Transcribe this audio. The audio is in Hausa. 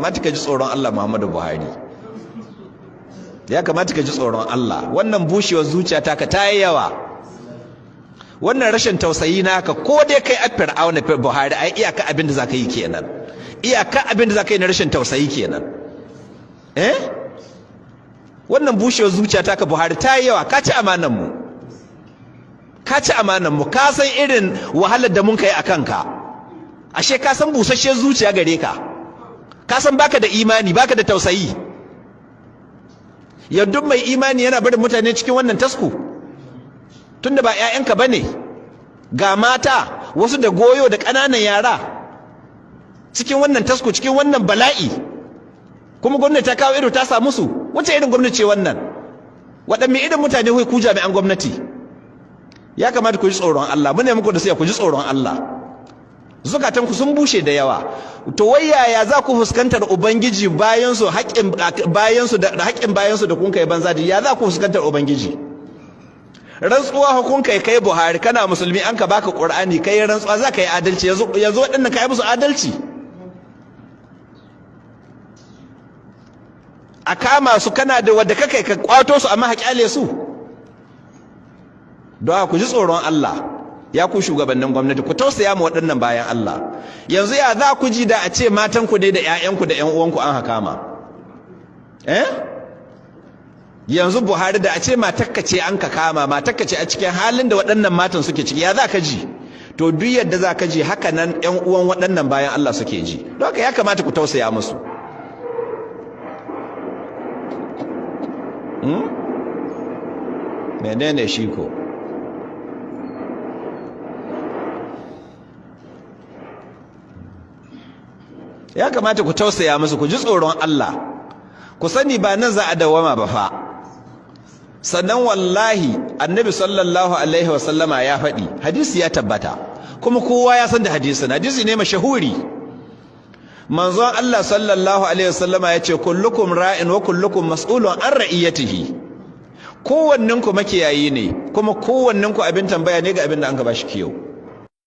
kamata ka ji tsoron Allah Muhammadu Buhari, ya kamata ka ji tsoron Allah. Wannan bushewar zuciya ta ka ta yi yawa, wannan rashin tausayi naka, ko dai kai a Fir'auna Buhari ai iyaka abin da za ka yi kenan, iyaka abin da za ka yi na rashin tausayi kenan. Wannan bushewar zuciya ta ka Buhari ta yi yawa, ka ci amanan mu, ka ci amanan mu, ka san irin wahalar da mun kai a kanka, ashe ka san busasshiyar zuciya gare ka, ka san baka da imani, baka da tausayi. Yadda mai imani yana barin mutane cikin wannan tasku, tunda ba 'ya'yanka bane, ga mata wasu da goyo da ƙananan yara cikin wannan tasku, cikin wannan bala'i, kuma gwamnati ta kawo ido ta samu su. Wace irin gwamnati ce wannan? Waɗanne irin mutane wai ku jami'an gwamnati? Ya kamata ku ji tsoron Allah, mune muku da sai ku ji tsoron Allah. Zukatanku sun bushe da yawa. To wai yaya za ku fuskantar ubangiji bayan su haƙƙin bayan su da kun kai banza da ya za ku fuskantar ubangiji? Rantsuwa hukun kai Buhari, kana musulmi, an ka baka Qur'ani, kai rantsuwa za ka yi adalci, yazo waɗannan ka yi musu adalci. A kama su kana da wadda kakai ka kwato su amma haƙyale su. Don ku ji tsoron Allah, ya ku shugabannin gwamnati, ku tausaya mu waɗannan bayan Allah. Yanzu ya za ku ji da a ce matanku ne da 'ya'yanku da 'yan uwanku an hakama? Yanzu Buhari da a ce matakka ce an ka kama, matakka ce a cikin halin da waɗannan matan suke ciki, ya za ka ji? To duk yadda za ka ji, haka nan 'yan uwan waɗannan bayan Allah suke ji. Don haka ya kamata ku tausaya musu. Menene shi ko? Ya kamata ku tausaya musu, ku ji tsoron Allah, ku sani ba nan za a dawama ba fa. Sannan wallahi annabi sallallahu alaihi wasallama ya faɗi, hadisi ya tabbata, kuma kowa ya san da hadisin, hadisi ne mashahuri. Manzon Allah sallallahu alaihi wasallama ya ce kullukum ra'in wa kullukum mas'ulun an ra'iyatihi. Kowanninku makiyayi ne, kuma kowanninku abin tambaya ne ga abin da an ka bashi kiyo.